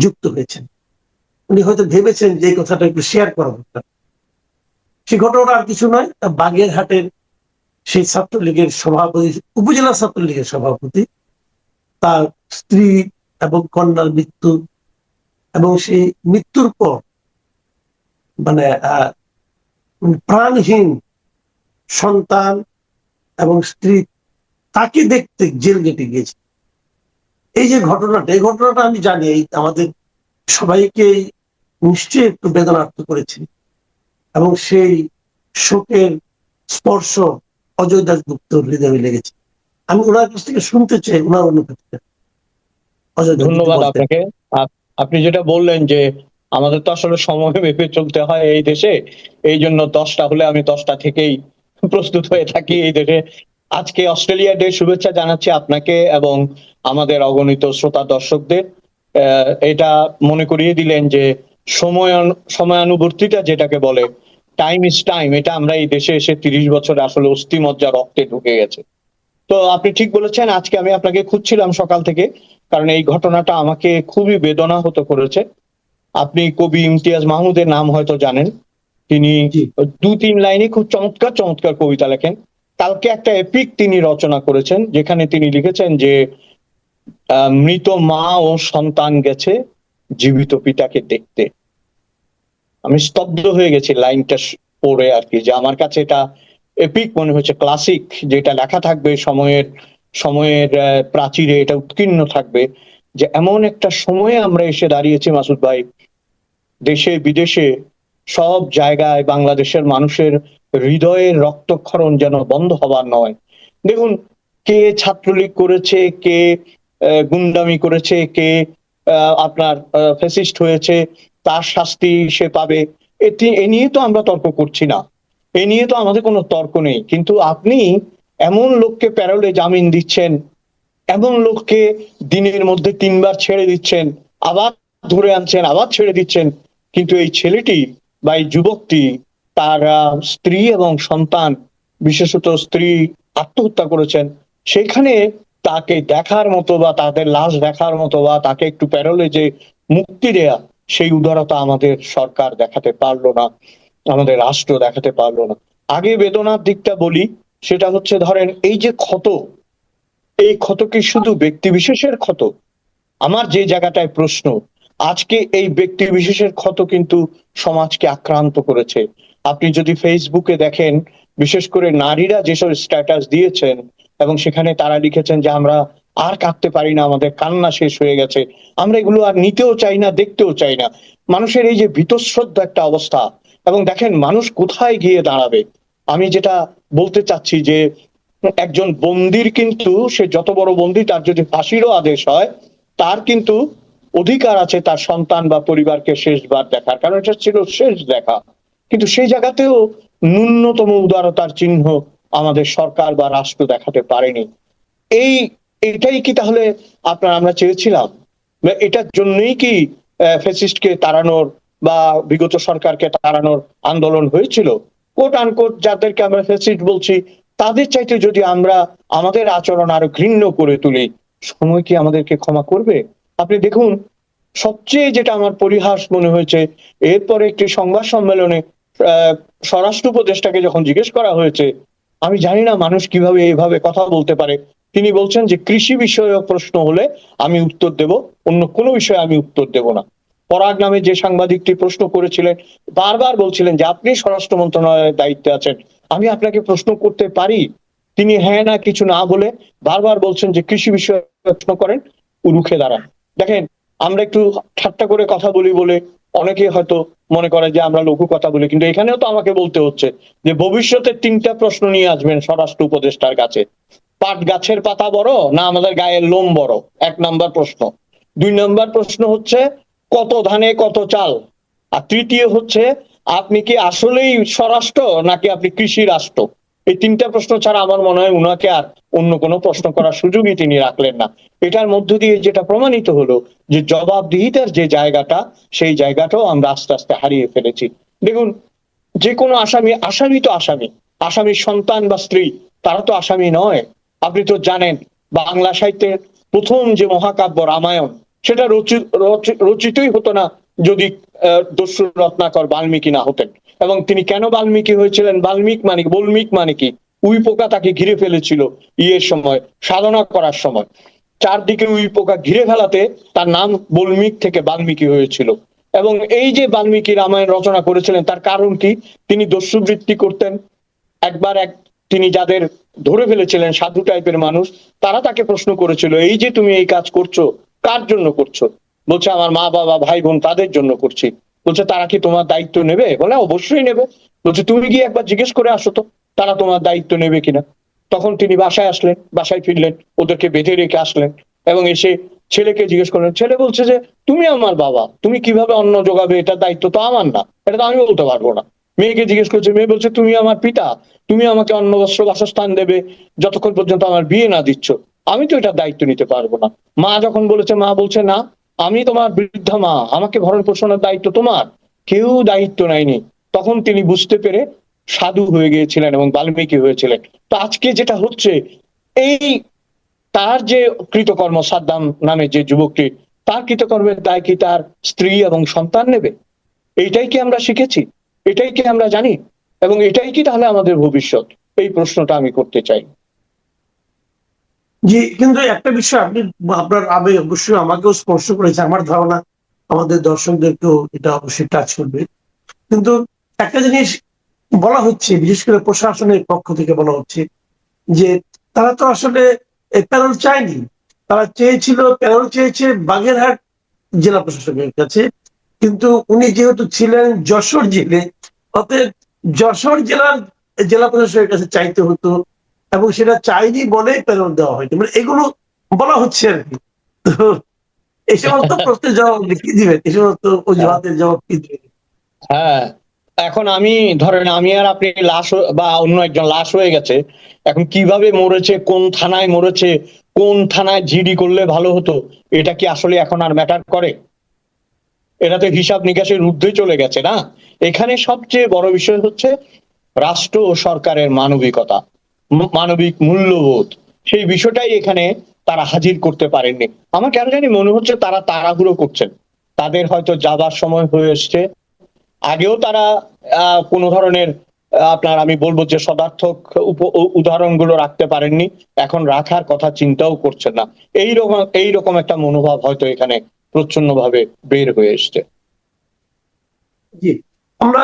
যুক্ত হয়েছেন। উনি হয়তো ভেবেছেন যে এই কথাটা একটু শেয়ার করা দরকার। সেই ঘটনাটা আর কিছু নয়, বাগেরহাটের সেই ছাত্রলীগের সভাপতি, উপজেলা ছাত্রলীগের সভাপতি, তার স্ত্রী এবং কন্যার মৃত্যু, এবং সেই মৃত্যুর পর মানে প্রাণহীন সন্তান এবং স্ত্রী তাকে দেখতে জেল গেটে গিয়েছে। এই যে ঘটনাটা, এই ঘটনাটা আমি জানি আমাদের সবাইকে নিশ্চয়ই একটু বেদনার্থ করেছে, এবং সেই শোকের স্পর্শ অজয় দাশগুপ্তর হৃদয়ে লেগেছে। আমি ওনার কাছ থেকে শুনতে চাই ওনার অনুভূতিটা। অজয় দা, ধন্যবাদ আপনাকে। আপনি যেটা বললেন যে আমাদের তো আসলে সময় মেপে চলতে হয় এই দেশে, এই জন্য 10টা হলে আমি 10টা থেকেই প্রস্তুত হয়ে থাকি এই দেশে। আজকে অস্ট্রেলিয়া ডে শুভেচ্ছা জানাচ্ছি আপনাকে এবং আমাদের অগণিত শ্রোতা দর্শকদের। এটা মনে করিয়ে দিলেন যে সময়ানুবর্তিতা যেটাকে বলে, টাইম ইজ টাইম, এটা আমরা এই দেশে এসে 30 বছর আসলে অস্থি মজ্জা রক্তে ঢুকে গেছে। তো আপনি ঠিক বলেছেন, আজকে আমি আপনাকে খুঁজছিলাম সকাল থেকে, কারণ এই ঘটনাটা আমাকে খুবই বেদনাহত করেছে। আপনি কবি ইমতিয়াজ মাহমুদের নাম হয়তো জানেন। তিনি 2-3 লাইনে খুব চমৎকার চমৎকার কবিতা লেখেন। কালকে একটা এপিক তিনি রচনা করেছেন, যেখানে তিনি লিখেছেন যে মৃত মা ও সন্তান গেছে জীবিত পিতাকে দেখতে। আমি স্তব্ধ হয়ে গেছি লাইনটা পড়ে আর কি, যে আমার কাছে এটা এপিক মনে হচ্ছে, ক্লাসিক, যেটা লেখা থাকবে সময়ের সময়ের প্রাচীরে, এটা উৎকীর্ণ থাকবে যে এমন একটা সময়ে আমরা এসে দাঁড়িয়েছি মাসুদ ভাই, দেশে বিদেশে সব জায়গায় বাংলাদেশের মানুষের হৃদয়ের রক্তক্ষরণ যেন বন্ধ হবার নয়। দেখুন, কে ছাত্রলীগ করেছে, কে গুন্ডামি করেছে, কে আপনার ফ্যাসিস্ট হয়েছে, তার শাস্তি সে পাবে, এ নিয়ে তো আমরা তর্ক করছি না, এ নিয়ে তো আমাদের কোনো তর্ক নেই। কিন্তু আপনি এমন লোককে প্যারোলে জামিন দিচ্ছেন, এমন লোককে দিনের মধ্যে 3বার ছেড়ে দিচ্ছেন, আবার ধরে আনছেন, আবার ছেড়ে দিচ্ছেন, কিন্তু এই ছেলেটি বা এই যুবকটি, তার স্ত্রী এবং সন্তান, বিশেষত স্ত্রী আত্মহত্যা করেছেন, সেখানে তাকে দেখার মতো বা তাদের লাশ দেখার মতো বা তাকে একটু প্যারোলে যে মুক্তি দেয়া, সেই উদারতা আমাদের সরকার দেখাতে পারলো না, আমাদের রাষ্ট্র দেখাতে পারলো না। আগে বেদনার দিকটা বলি, সেটা হচ্ছে ধরেন এই যে ক্ষত, এই ক্ষত কি শুধু ব্যক্তি বিশেষের ক্ষত? আমার যে জায়গাটায় প্রশ্ন, আজকে এই ব্যক্তি বিশেষের ক্ষত কিন্তু সমাজকে আক্রান্ত করেছে। আপনি যদি ফেসবুকে দেখেন, বিশেষ করে নারীরা যেসব স্ট্যাটাস দিয়েছেন, এবং সেখানে তারা লিখেছেন যে আমরা আর কাঁদতে পারি না, আমাদের কান্না শেষ হয়ে গেছে, আমরা এগুলো আর নিতেও চাই না, দেখতেও চাই না। মানুষের এই যে ভীতশ্রদ্ধ একটা অবস্থা, এবং দেখেন মানুষ কোথায় গিয়ে দাঁড়াবে। আমি যেটা বলতে চাচ্ছি যে একজন বন্দির কিন্তু, সে যত বড় বন্দি, তার যদি ফাঁসিরও আদেশ হয়, তার কিন্তু অধিকার আছে তার সন্তান বা পরিবারকে শেষবার দেখার, কারণ এটা ছিল শেষ দেখা। কিন্তু সেই জায়গাতেও ন্যূনতম উদারতার চিহ্ন আমাদের সরকার বা রাষ্ট্র দেখাতে পারেনি। এই এটাই কি তাহলে আমরা চেয়েছিলাম? এটার জন্যই কি ফ্যাসিস্টকে তাড়ানোর বা বিগত সরকারকে তাড়ানোর আন্দোলন হয়েছিল? কোট আনকোট যাদেরকে আমরা ফ্যাসিস্ট বলছি, তাদের চাইতে যদি আমরা আমাদের আচরণ আরো ঘৃণ্য করে তুলি, সময় কি আমাদেরকে ক্ষমা করবে? আপনি দেখুন, সবচেয়ে যেটা আমার পরিহাস মনে হয়েছে, এরপরে একটি সংবাদ সম্মেলনে স্বরাষ্ট্র উপদেষ্টাকে যখন জিজ্ঞেস করা হয়েছে, আমি জানি না মানুষ কিভাবে এইভাবে কথা বলতে পারে, তিনি বলছেন যে কৃষি বিষয়ক প্রশ্ন হলে আমি উত্তর দেব, অন্য কোনো বিষয়ে আমি উত্তর দেব না। পরাগ নামে যে সাংবাদিকটি প্রশ্ন করেছিলেন, বারবার বলছিলেন যে আপনি স্বরাষ্ট্র মন্ত্রণালয়ের দায়িত্বে আছেন, আমি আপনাকে প্রশ্ন করতে পারি? তিনি হ্যাঁ না কিছু না বলে বারবার বলছেন যে কৃষি বিষয়ে প্রশ্ন করেন, রুখে দাঁড়ান। দেখেন, আমরা একটু ঠাট্টা করে কথা বলি বলে অনেকে হয়তো মনে করে যে আমরা লঘু কথা বলি, কিন্তু এখানেও তো আমাকে বলতে হচ্ছে যে ভবিষ্যতে 3টা প্রশ্ন নিয়ে আসবেন স্বরাষ্ট্র উপদেষ্টার কাছে। পাট গাছের পাতা বড় না আমাদের গায়ের লোম বড়, 1 নাম্বার প্রশ্ন। 2 নাম্বার প্রশ্ন হচ্ছে কত ধানে কত চাল। আর তৃতীয় হচ্ছে আপনি কি আসলেই স্বরাষ্ট্র নাকি আপনি কৃষি রাষ্ট্র? এই 3টা প্রশ্ন ছাড়া আমার মনে হয় উনাকে আর অন্য কোনো প্রশ্ন করার সুযোগই তিনি রাখলেন না। এটার মধ্য দিয়ে যেটা প্রমাণিত হলো যে জবাবদিহিতার যে জায়গাটা, সেই জায়গাটাও আমরা আস্তে আস্তে হারিয়ে ফেলেছি। দেখুন, যে কোনো আসামি, আসামি তো আসামি, আসামির সন্তান বা স্ত্রী তারা তো আসামি নয়। আপনি তো জানেন, বাংলা সাহিত্যের প্রথম যে মহাকাব্য রামায়ণ, সেটা রচিতই হতো না যদি দস্যু রত্নাকর বাল্মীকি না হতেন। এবং তিনি কেন বাল্মীকি হয়েছিলেন, বল্মিক মানে কি, উই পোকা তাকে ঘিরে ফেলেছিল ইয়ের সময়, সাধনা করার সময়, চারদিকে উই পোকা ঘিরে ফেলাতে তার নাম বল্মিক থেকে বাল্মীকি হয়েছিল। এবং এই যে বাল্মীকি রামায়ণ রচনা করেছিলেন তার কারণ কি, তিনি দস্যুবৃত্তি করতেন। একবার তিনি যাদের ধরে ফেলেছিলেন সাধু টাইপের মানুষ, তারা তাকে প্রশ্ন করেছিল, এই যে তুমি এই কাজ করছো কার জন্য করছো? বলছে আমার মা বাবা ভাই বোন তাদের জন্য করছি। বলছে তারা কি তোমার দায়িত্ব নেবে? বলে অবশ্যই নেবে। বলছে তুমি গিয়ে একবার জিজ্ঞেস করে আসো তো তারা তোমার দায়িত্ব নেবে কিনা। তখন তিনি বাসায় আসলেন, বাসায় ফিরলেন, ওদেরকে বেঁধে রেখে আসলেন এবং এসে ছেলেকে জিজ্ঞেস করলেন। ছেলে বলছে যে তুমি আমার বাবা, তুমি কিভাবে অন্ন যোগাবে এটার দায়িত্ব তো আমার না, এটা তো আমি বলতে পারবো না। মেয়েকে জিজ্ঞেস করছে, মেয়ে বলছে তুমি আমার পিতা, তুমি আমাকে অন্ন বস্ত্র বাসস্থান দেবে যতক্ষণ পর্যন্ত আমার বিয়ে না দিচ্ছ, আমি তো এটার দায়িত্ব নিতে পারবো না। মা যখন বলেছে, মা বলছে না, আমি তোমার বৃদ্ধা মা, আমাকে ভরণ পোষণের দায়িত্ব তোমার, কেউ দায়িত্ব নেয়নি। তখন তিনি বুঝতে পেরে সাধু হয়ে গিয়েছিলেন এবং বাল্মীকি হয়েছিলেন। তো আজকে যেটা হচ্ছে, এই তার যে কৃতকর্ম, সাদ্দাম নামে যে যুবকটি, তার কৃতকর্মের দায় কি তার স্ত্রী এবং সন্তান নেবে? এইটাই কি আমরা শিখেছি? এটাই কি আমরা জানি? এবং এটাই কি তাহলে আমাদের ভবিষ্যৎ? এই প্রশ্নটা আমি করতে চাই। জি, কিন্তু একটা বিষয় আপনি, আপনার আবেগ অবশ্যই আমাকেও স্পর্শ করেছে, আমার ধারণা আমাদের দর্শকদেরকেও এটা অবশ্যই টাচ করবে। কিন্তু একটা জিনিস বলা হচ্ছে, বিশেষ করে প্রশাসনের পক্ষ থেকে বলা হচ্ছে যে তারা তো আসলে প্যারোল চায়নি, তারা প্যারোল চেয়েছে বাগেরহাট জেলা প্রশাসকের কাছে। কিন্তু উনি যেহেতু ছিলেন যশোর জেলে, অতএব যশোর জেলা প্রশাসকের কাছে চাইতে হতো, এবং সেটা চাইনি বলে প্যারোল দেওয়া হয়নি, মানে এগুলো বলা হচ্ছে আর কি। তো এই সমস্ত প্রশ্নের জবাব আপনি কি দিবেন? এই সমস্ত অজুহাতের জবাব কি দিবেন? হ্যাঁ, এখন আমি ধরেন আমি আর আপনি বা অন্য একজন লাশ হয়ে গেছে, এখন কিভাবে মরেছে, কোন থানায় মরেছে, কোন থানায় জিডি করলে ভালো হতো, এটা কি আসলে এখন আর ম্যাটার করে? এটা তো হিসাব নিকাশের ঊর্ধ্বে চলে গেছে না। এখানে সবচেয়ে বড় বিষয় হচ্ছে রাষ্ট্র ও সরকারের মানবিকতা, মানবিক মূল্যবোধ। সেই বিষয়টাই এখানে তারা হাজির করতে পারেননি। আমার কেন জানি মনে হচ্ছে তারা তাড়াহুড়ো করছেন, তাদের হয়তো যাবার সময় হয়ে এসছে। আগেও তারা কোনো ধরনের আপনার আমি বলবো যে সদার্থক উদাহরণগুলো রাখতে পারেননি, এখন রাখার কথা চিন্তাও করছেন না। এইরকম একটা মনোভাব হয়তো এখানে প্রচ্ছন্ন ভাবে বের হয়ে এসছে। জি, আমরা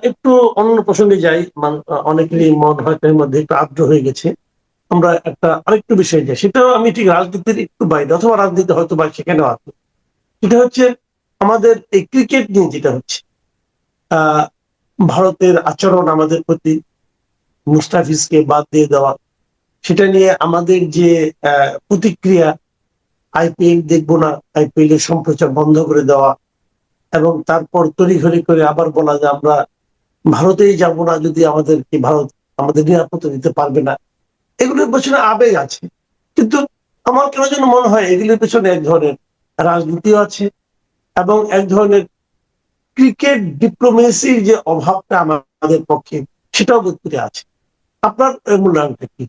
একটু অন্য প্রসঙ্গে যাই। অনেকেরই মন হয়তো এর মধ্যে একটু আর্দ্র হয়ে গেছে। আমরা একটা আরেকটু বিষয়ে যাই, সেটাও আমি ঠিক রাজনীতির একটু বাইরে, অথবা রাজনীতি হয়তো বা সেখানেও আছে। সেটা হচ্ছে আমাদের এই ক্রিকেট নিয়ে যেটা হচ্ছে, আহ ভারতের আচরণ আমাদের প্রতি, মুস্তাফিজকে বাদ দিয়ে দেওয়া, সেটা নিয়ে আমাদের যে প্রতিক্রিয়া, আইপিএল দেখবো না, আইপিএল এর সম্প্রচার বন্ধ করে দেওয়া, এবং তারপর তড়িঘড়ি করে আবার বলা যে আমরা ভারতেই যাব না যদি আমাদেরকে ভারত আমাদের নিরাপত্তা দিতে পারবে না। এগুলোর পেছনে আবেগ আছে, কিন্তু আমার কেন যেন মনে হয় এগুলোর পেছনে এক ধরনের রাজনীতিও আছে, এবং এক ধরনের ক্রিকেট ডিপ্লোমেসির যে অভাবটা আমাদের পক্ষে, সেটাও বোধ করে আছে। আপনার মূল্যায়নটা কি?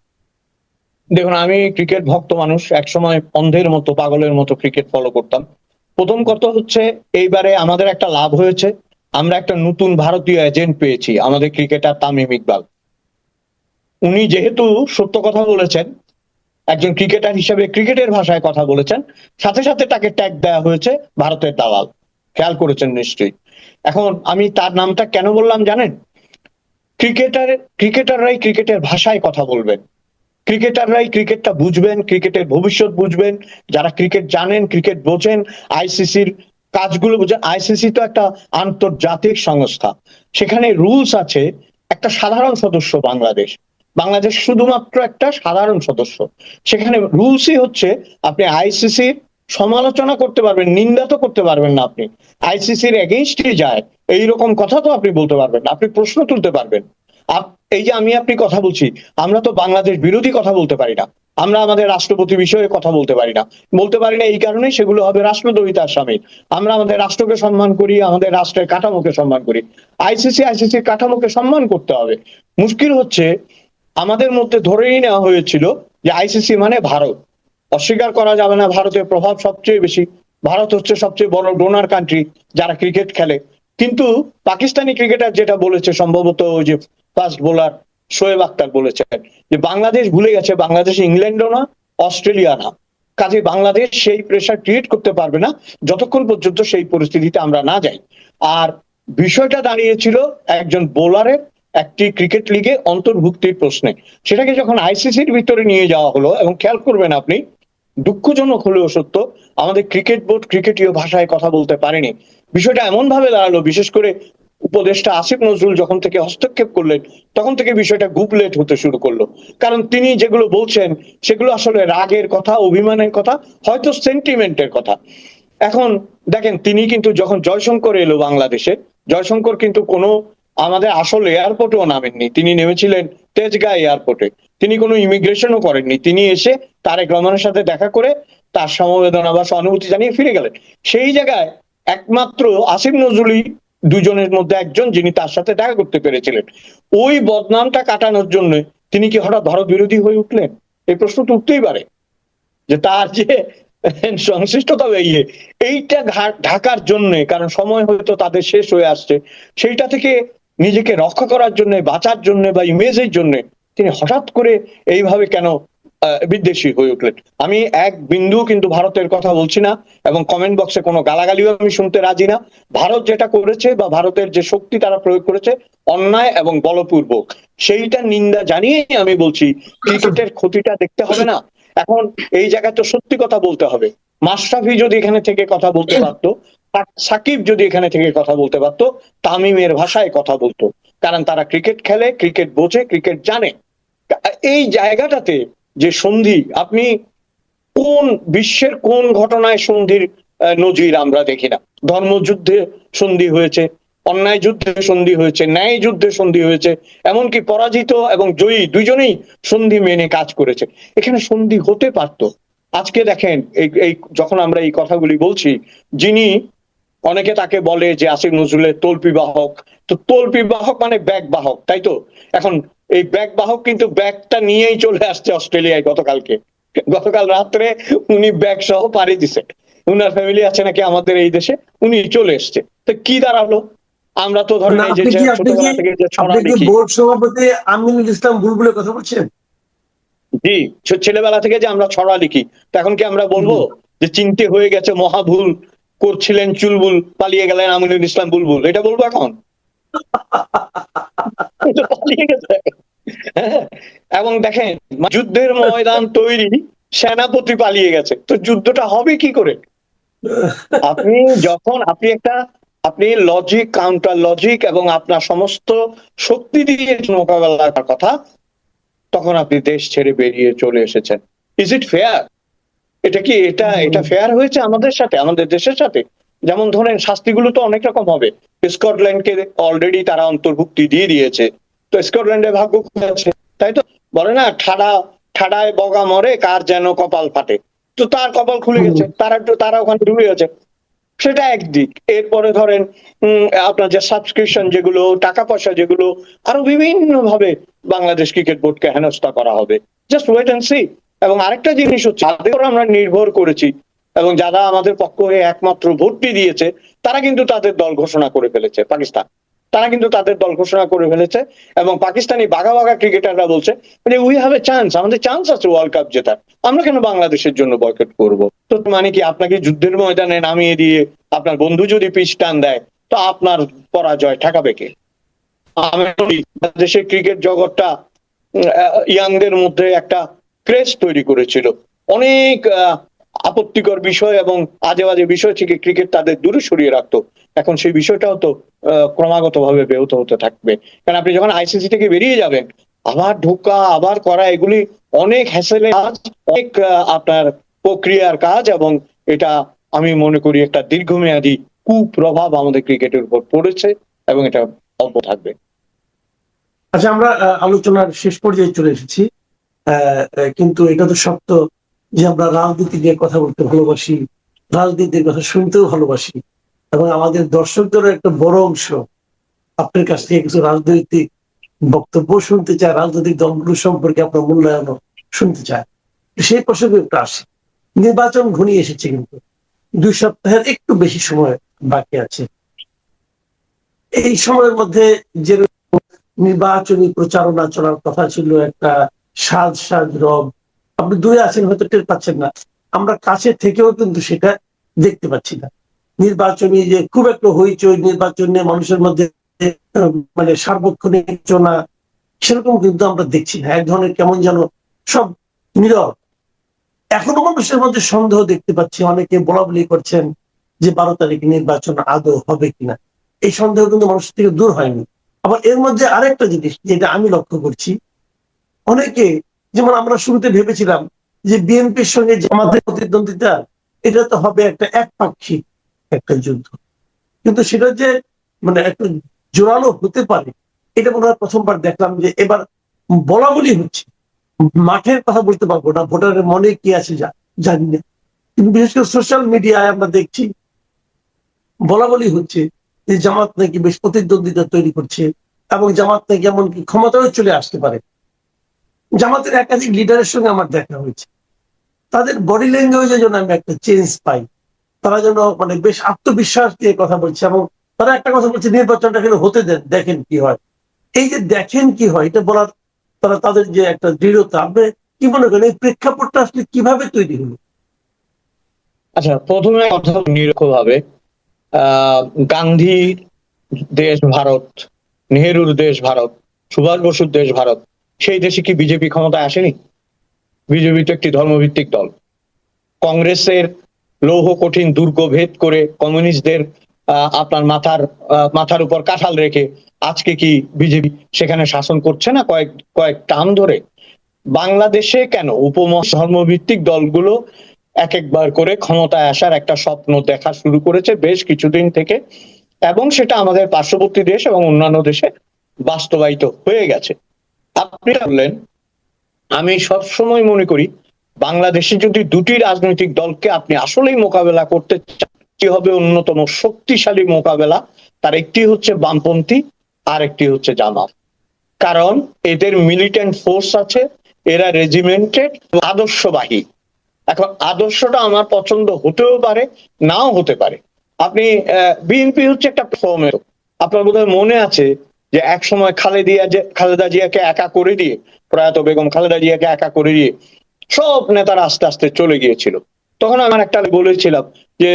দেখুন, আমি ক্রিকেট ভক্ত মানুষ, একসময় অন্ধের মতো পাগলের মতো ক্রিকেট ফলো করতাম। প্রথম কথা হচ্ছে, এইবারে আমাদের একটা লাভ হয়েছে, আমরা একটা নতুন ভারতীয় এজেন্ট পেয়েছি, আমাদের ক্রিকেটার তামিম ইকবাল। উনি যেহেতু সত্য কথা বলেছেন, একজন ক্রিকেটার হিসেবে ক্রিকেটের ভাষায় কথা বলেছেন, সাথে সাথে তাকে ট্যাগ দেওয়া হয়েছে ভারতের দালাল। খেয়াল করেছেন নিশ্চয়ই। এখন আমি তার নামটা কেন বললাম জানেন? ক্রিকেটাররাই ক্রিকেটের ভাষায় কথা বলবেন, ক্রিকেটাররাই ক্রিকেটটা বুঝবেন, ক্রিকেটের ভবিষ্যৎ বুঝবেন, যারা ক্রিকেট জানেন, ক্রিকেট বোঝেন, আইসিসির কাজগুলো বুঝেন। আইসিসি তো একটা আন্তর্জাতিক সংস্থা, সেখানে রুলস আছে। একটা সাধারণ সদস্য বাংলাদেশ, বাংলাদেশ শুধুমাত্র একটা সাধারণ সদস্য। সেখানে রুলসই হচ্ছে আপনি আইসিসির সমালোচনা করতে পারবেন, নিন্দা তো করতে পারবেন না। আপনি আইসিসির এগেইনস্টে যায় এইরকম কথা তো আপনি বলতে পারবেন না, আপনি প্রশ্ন তুলতে পারবেন। এই যে আপনি কথা বলছি, আমরা তো বাংলাদেশ বিরোধী কথা বলতে পারি না, আমরা আমাদের রাষ্ট্রপতি বিষয়ে কথা বলতে পারি না। বলতে পারি না এই কারণেই সেগুলো হবে রাষ্ট্রদ্রোহিতার সামিল। আমরা আমাদের রাষ্ট্রকে সম্মান করি, আমাদের রাষ্ট্রের কাঠামোকে সম্মান করি। আইসিসির কাঠামোকে সম্মান করতে হবে। মুশকিল হচ্ছে আমাদের মধ্যে ধরেই নেওয়া হয়েছিল যে আইসিসি মানে ভারত। অস্বীকার করা যাবে না, ভারতের প্রভাব সবচেয়ে বেশি। ভারত হচ্ছে সবচেয়ে বড় ডোনার কান্ট্রি যারা ক্রিকেট খেলে। কিন্তু পাকিস্তানি ক্রিকেটার যেটা বলেছে, সম্ভবত ওই যে ফাস্ট বোলার শোয়েব আক্তার বলেছেন যে বাংলাদেশ ভুলে গেছে বাংলাদেশ ইংল্যান্ডও না, অস্ট্রেলিয়া না, কাজে বাংলাদেশ সেই প্রেসার ক্রিয়েট করতে পারবে না যতক্ষণ পর্যন্ত সেই পরিস্থিতিতে আমরা না যাই। আর বিষয়টা দাঁড়িয়েছিল একজন বোলারের একটি ক্রিকেট লিগে অন্তর্ভুক্তির প্রশ্নে। সেটাকে যখন আইসিসির ভিতরে নিয়ে যাওয়া হলো, এবং খেয়াল করবেন আপনি, দুঃখজনক হলেও সত্য, আমাদের ক্রিকেট বোর্ড ক্রিকেটীয় ভাষায় কথা বলতে পারেনি। বিষয়টা এমন ভাবে দাঁড়ালো, বিশেষ করে উপদেষ্টা আসিফ নজরুল যখন থেকে হস্তক্ষেপ করলেন তখন থেকে বিষয়টা গুবলেট হতে শুরু করলো। কারণ তিনি যেগুলো বলছেন সেগুলো আসলে রাগের কথা, অভিমানের কথা, হয়তো সেন্টিমেন্টের কথা। এখন দেখেন, তিনি কিন্তু যখন জয়শঙ্কর এলো বাংলাদেশে, জয়শঙ্কর কিন্তু কোনো আমাদের আসল এয়ারপোর্টেও নামেননি, তিনি নেমেছিলেন তেজগাঁ এয়ারপোর্টে। তিনি কোনো ইমিগ্রেশনও করেননি, তিনি এসে তারেক রহমানের সাথে দেখা করে তার সমবেদনা বা সহানুভূতি জানিয়ে ফিরে গেলেন। সেই জায়গায় একমাত্র আসিফ নজরুলই দুজনের মধ্যে একজন যিনি তার সাথে দেখা করতে পেরেছিলেন। ওই বদনামটা কাটানোর জন্য তিনি কি হঠাৎ ভারত বিরোধী হয়ে উঠলেন? এই প্রশ্ন তো উঠতেই পারে যে তার যে সংশ্লিষ্টতা এইটা ঢাকার জন্য, কারণ সময় হয়তো তাদের শেষ হয়ে আসছে, সেইটা থেকে নিজেকে রক্ষা করার জন্য, বাঁচার জন্য বা ইমেজের জন্য তিনি হঠাৎ করে এইভাবে কেন বিদ্বেষী হয়ে উঠলেন? আমি এক বিন্দু কিন্তু ভারতের কথা বলছি না, এবং কমেন্ট বক্সে কোনো গালাগালিও আমি শুনতে রাজি না। ভারত যেটা করেছে বা ভারতের যে শক্তি তারা প্রয়োগ করেছে অন্যায় এবং বলপূর্বক, সেইটা নিন্দা জানিয়েই আমি বলছি ক্রিকেটের ক্ষতিটা দেখতে হবে না। এখন এই জায়গায় তো সত্যি কথা বলতে হবে। মাশরাফি যদি এখানে থেকে কথা বলতে পারতো, সাকিব যদি এখানে থেকে কথা বলতে পারতো, তামিমের ভাষায় কথা বলতো, কারণ তারা ক্রিকেট খেলে, ক্রিকেট বোঝে, ক্রিকেট জানে। এই জায়গাটাতে যে সন্ধি, আপনি কোন বিশ্বের কোন ঘটনায় সন্ধির নজির আমরা দেখি না? ধর্মযুদ্ধে সন্ধি হয়েছে, অন্যায় যুদ্ধে সন্ধি হয়েছে, ন্যায় যুদ্ধে সন্ধি হয়েছে, এমনকি পরাজিত এবং জয়ী দুইজনেই সন্ধি মেনে কাজ করেছে। এখানে সন্ধি হতে পারত। আজকে দেখেন, এই যখন আমরা এই কথাগুলি বলছি, যিনি, অনেকে তাকে বলে যে আসিফ নজরুলের তল্পি বাহক, তো তল্পি বাহক মানে ব্যাগ বাহক, তাই তো? এখন এই ব্যাগ বাহক কিন্তু ব্যাগটা নিয়েই চলে আসছে অস্ট্রেলিয়ায় গতকাল রাত্রে উনি ব্যাগ সহ পাড়ি দিছে। উনার ফ্যামিলি আছে নাকি আমাদের এই দেশে, উনি চলে এসছে। তো কি দাঁড়ালো? আমরা তো ধরেন এই যে ছোটবেলা থেকে যে ছড়া লিখি, বোর্ড সভাপতি আমিনুল ইসলাম বুলবুলের কথা বলছেন? জি, ছেলেবেলা থেকে যে আমরা ছড়া লিখি, তো এখন কি আমরা বলবো যে চিনতে হয়ে গেছে, মহা ভুল করছিলেন চুলবুল, পালিয়ে গেলেন আমিনুল ইসলাম বুলবুল? এটা বলবো এখন? পালিয়ে গেছে। এবং দেখেন, যুদ্ধের ময়দান তৈরি, সেনাপতি পালিয়ে গেছে, তো যুদ্ধটা হবে কি করে? আপনি যখন আপনি লজিক, কাউন্টার লজিক এবং আপনার সমস্ত শক্তি দিয়ে মোকাবেলা করার কথা, তখন আপনি দেশ ছেড়ে বেরিয়ে চলে এসেছেন। Is it fair? এটা ফেয়ার হয়েছে আমাদের সাথে, আমাদের দেশের সাথে? যেমন ধরেন, শাস্তিগুলো তো অনেক রকম হবে। স্কটল্যান্ডকে অলরেডি তারা অন্তর্ভুক্তি দিয়ে দিয়েছে, তো স্কটল্যান্ডের ভাগ্য খুলে আছে, তাই তো? বলে না, ঠাডায় বগা মরে, কার যেন কপাল ফাটে। তো তার কপাল খুলে গেছে, তারা ওখানে ডুবে গেছে, সেটা একদিক। এরপরে ধরেন আপনার যে সাবস্ক্রিপশন, যেগুলো টাকা পয়সা, যেগুলো আরো বিভিন্ন ভাবে বাংলাদেশ ক্রিকেট বোর্ডকে হেনস্থা করা হবে। Just wait and see. এবং আরেকটা জিনিস হচ্ছে, যাদের উপর আমরা নির্ভর করেছি এবং যারা আমাদের পক্ষ হয়ে একমাত্র ভোটটি দিয়েছে, তারা কিন্তু তাদের দল ঘোষণা করে ফেলেছে। পাকিস্তান, তারা কিন্তু তাদের দল ঘোষণা করে ফেলেছে, এবং পাকিস্তানি বাঘা বাঘা ক্রিকেটাররা বলছে যে উই হ্যাভ এ চান্স, আমাদের চান্স আছে ওয়ার্ল্ড কাপ জেতার, আমরা কেন বাংলাদেশের জন্য বয়কট করব? তো মানে কি, আপনাকে যুদ্ধের ময়দানে নামিয়ে দিয়ে আপনার বন্ধু যদি পিচ টান দেয়, তো আপনার পরাজয় ঠেকাবে কে? দেশের ক্রিকেট জগৎটা ইয়াংদের মধ্যে একটা ক্রেজ তৈরি করেছিল, অনেক আপত্তিকর বিষয় এবং আজে বাজে বিষয় থেকে ক্রিকেট তাদের দূরে সরিয়ে রাখতো। এখন সেই বিষয়টাও তো ক্রমাগত ভাবে ব্যাহত হতে থাকবে। কারণ আপনি যখন আইসিসি থেকে বেরিয়ে যাবেন, আবার ঢোকা, আবার করা, এগুলি অনেক হ্যাসেলের কাজ, অনেক আপনার প্রক্রিয়ার কাজ, এবং এটা আমি মনে করি একটা দীর্ঘমেয়াদী কুপ্রভাব আমাদের ক্রিকেটের উপর পড়েছে, এবং এটা অব্যাহত থাকবে। আচ্ছা, আমরা আলোচনার শেষ পর্যায়ে চলে এসেছি, কিন্তু এটা তো সত্য যে আমরা রাজনীতি নিয়ে কথা বলতে ভালোবাসি, রাজনীতির কথা শুনতেও ভালোবাসি, এবং আমাদের দর্শকদেরও একটা বড় অংশ আপনার কাছ থেকে কিছু রাজনৈতিক বক্তব্য শুনতে চায়, রাজনৈতিক দলগুলো সম্পর্কে আপনার মূল্যায়ন শুনতে চায়। সেই প্রসঙ্গে একটু আসি। নির্বাচন ঘনিয়ে এসেছে, কিন্তু 2 সপ্তাহের একটু বেশি সময় বাকি আছে। এই সময়ের মধ্যে যে নির্বাচনী প্রচারণা চলার কথা ছিল, একটা সাজ সাজ রব, আপনি দূরে আছেন হয়তো টের পাচ্ছেন না, আমরা কাছে থেকেও কিন্তু সেটা দেখতে পাচ্ছি না। নির্বাচনী যে খুব একটা হইচই, নির্বাচন নিয়ে মানুষের মধ্যে মানে সার্বক্ষণিক আলোচনা, সেরকম কিন্তু আমরা দেখছি না। এক ধরনের কেমন যেন সব নীরব। এখনো মানুষের মধ্যে সন্দেহ দেখতে পাচ্ছি, অনেকে বলা বলি করছেন যে 12 তারিখে নির্বাচন আদৌ হবে কিনা। এই সন্দেহ কিন্তু মানুষ থেকে দূর হয়নি। আবার এর মধ্যে আরেকটা জিনিস যেটা আমি লক্ষ্য করছি, অনেকে, যেমন আমরা শুরুতে ভেবেছিলাম যে বিএনপির সঙ্গে জামাতের প্রতিদ্বন্দ্বিতা, এটা তো হবে একটা একপাক্ষিক একটা যুদ্ধ, কিন্তু সেটা যে মানে একটা জোরালো হতে পারে, এটা মনে হয় প্রথমবার দেখলাম যে এবার বলা বলি হচ্ছে। মাঠের কথা বলতে পারবো না, ভোটারের মনে কি আছে জানি না, কিন্তু বিশেষ করে সোশ্যাল মিডিয়ায় আমরা দেখছি বলা বলি হচ্ছে যে জামাত নাকি বেশ প্রতিদ্বন্দ্বিতা তৈরি করছে, এবং জামাত নাকি এমনকি ক্ষমতায় চলে আসতে পারে। জামাতের একাধিক লিডারের সঙ্গে আমার দেখা হয়েছে, তাদের বডি ল্যাঙ্গুয়েজের জন্য আমি একটা চেঞ্জ পাই। তারা যেন মানে বেশ আত্মবিশ্বাস দিয়ে কথা বলছে, এবং তারা একটা কথা বলছে, নির্বাচনটা কিন্তু হতে দেন, দেখেন কি হয়। এই যে দেখেন কি হয় এটা বলার, তারা তাদের যে একটা দৃঢ়তা, আপনি কি মনে করেন এই প্রেক্ষাপটটা আসলে কিভাবে তৈরি হলো? আচ্ছা, প্রথমে কথা নিরপেক্ষভাবে, গান্ধীর দেশ ভারত, নেহেরুর দেশ ভারত, সুভাষ বসুর দেশ ভারত, সেই দেশে কি বিজেপি ক্ষমতায় আসেনি? বিজেপি তো একটি ধর্মভিত্তিক দল। কংগ্রেসের লৌহ কঠিন দুর্গ ভেদ করে কমিউনিস্টদের আপনার মাথার উপর কাঁঠাল রেখে আজকে কি বিজেপি সেখানে শাসন করছে না কয়েক টার্ম ধরে? বাংলাদেশে কেন ধর্মভিত্তিক দলগুলো এক একবার করে ক্ষমতায় আসার একটা স্বপ্ন দেখা শুরু করেছে বেশ কিছুদিন থেকে, এবং সেটা আমাদের পার্শ্ববর্তী দেশ এবং অন্যান্য দেশে বাস্তবায়িত হয়ে গেছে। আপনি বললেন, আমি সবসময় মনে করি বাংলাদেশে যদি দুটি রাজনৈতিক দলকে আপনি আসলেই মোকাবেলা করতে চান, কি হবে অন্যতম শক্তিশালী মোকাবেলা, তার একটি হচ্ছে বামপন্থী, আর একটি হচ্ছে জামাত। কারণ এদের মিলিটেন্ট ফোর্স আছে, এরা রেজিমেন্টেড, আদর্শবাহী। এখন আদর্শটা আমার পছন্দ হতেও পারে, নাও হতে পারে। আপনি বিএনপি হচ্ছে একটা ফর্মের, আপনার বোধহয় মনে আছে যে এক সময় খালেদা জিয়াকে একা করে দিয়ে, প্রয়াত বেগম খালেদা জিয়াকে একা করে দিয়ে সব নেতারা আস্তে আস্তে চলে গিয়েছিল। তখন আমার একটা বলেছিলাম যে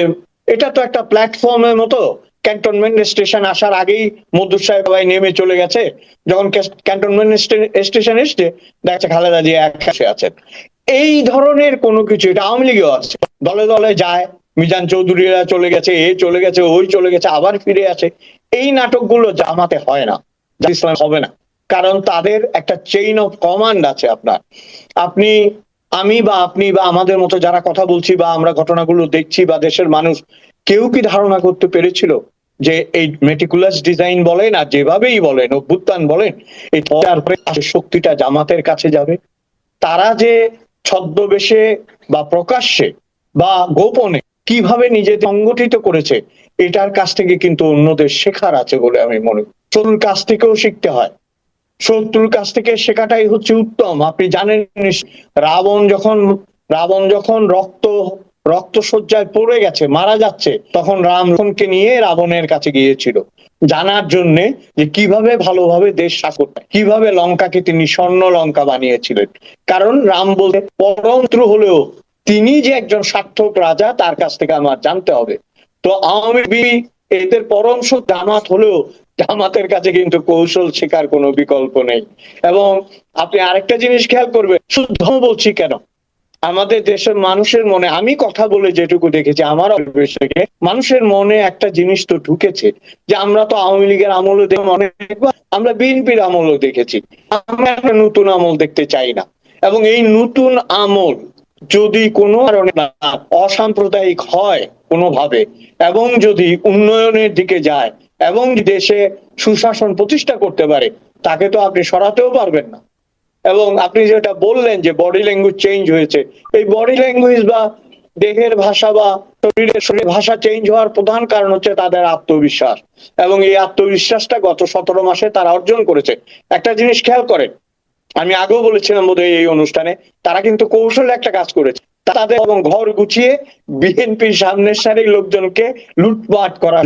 এটা তো একটা প্ল্যাটফর্মের মতো, ক্যান্টনমেন্ট স্টেশন আসার আগেই মধ্যুর সাহেব সবাই নেমে চলে গেছে, যখন ক্যান্টনমেন্ট স্টেশন এসছে দেখা যাচ্ছে খালেদা জিয়া একা আছেন। এই ধরনের কোনো কিছু, এটা আওয়ামী লীগেও আছে, দলে দলে যায়, মিজান চৌধুরীরা চলে গেছে, এ চলে গেছে, ওই চলে গেছে, আবার ফিরে আসে। এই নাটকগুলো জামাতে হয় না, ইসলাম হবে না, কারণ তাদের একটা চেইন অফ কমান্ড আছে। আপনি, আমি বা আপনি বা আমাদের মতো যারা কথা বলছি বা আমরা ঘটনাগুলো দেখছি বা দেশের মানুষ, কেউ কি ধারণা করতে পেরেছিল যে এই মেটিকুলাস ডিজাইন বলেন আর যেভাবেই বলেন, অভ্যুত্থান বলেন, এই শক্তিটা জামাতের কাছে যাবে? তারা যে ছদ্মবেশে বা প্রকাশ্যে বা গোপনে কিভাবে নিজেদের সংগঠিত করেছে, এটার কাছ থেকে কিন্তু অন্যদের শেখার আছে বলে আমি মনে করি। শত্রুর কাছ থেকেও শিখতে হয়, শত্রুর কাছ থেকে শেখাটাই হচ্ছে উত্তম। আপনি জানেন রাবণ যখন রক্ত শয্যায় পড়ে গেছে, মারা যাচ্ছে, তখন রাম লক্ষ্মণকে নিয়ে রাবণের কাছে গিয়েছিল জানার জন্য যে কিভাবে ভালোভাবে দেশ শাসন, কিভাবে লঙ্কাকে তিনি স্বর্ণ লঙ্কা বানিয়েছিলেন। কারণ রাম বলতে পরম শত্রু হলেও তিনি যে একজন সার্থক রাজা তার কাছ থেকে আমার জানতে হবে। তো আওয়ামী লীগ এদের পরম শত্রু জামাত হলেও জামাতের কাছে কিন্তু কৌশল শেখার কোনো বিকল্প নেই। এবং আপনি আরেকটা জিনিস খেয়াল করবেন, শুধু ধর্ম বলছি কেন, আমাদের দেশের মানুষের মনে, আমি কথা বলে যেটুকু দেখেছি আমার অভিজ্ঞতা, মানুষের মনে একটা জিনিস তো ঢুকেছে যে আমরা তো আওয়ামী লীগের আমলে অনেকবার, আমরা বিএনপির আমলও দেখেছি, আমরা একটা নতুন আমল দেখতে চাই না। এবং এই নতুন আমল যদি কোনো কারণে অসাম্প্রদায়িক হয় কোনোভাবে, এবং যদি উন্নয়নের দিকে যায় এবং দেশে সুশাসন প্রতিষ্ঠা করতে পারে, তাকে তো আপনি সরাতেও পারবেন না। এবং আপনি যেটা বললেন যে বডি ল্যাঙ্গুয়েজ চেঞ্জ হয়েছে, এই বডি ল্যাঙ্গুয়েজ বা দেহের ভাষা বা শরীরের ভাষা চেঞ্জ হওয়ার প্রধান কারণ হচ্ছে তাদের আত্মবিশ্বাস, এবং এই আত্মবিশ্বাসটা গত 17 মাসে তারা অর্জন করেছে। একটা জিনিস খেয়াল করেন, আমি আগেও বলেছিলাম বোধহয় এই অনুষ্ঠানে, তারা কিন্তু কৌশলে একটা কাজ করেছে, তাদের এবং ঘর গুছিয়ে বিএনপির সামনের সারির লোকজনকে লুটপাট করা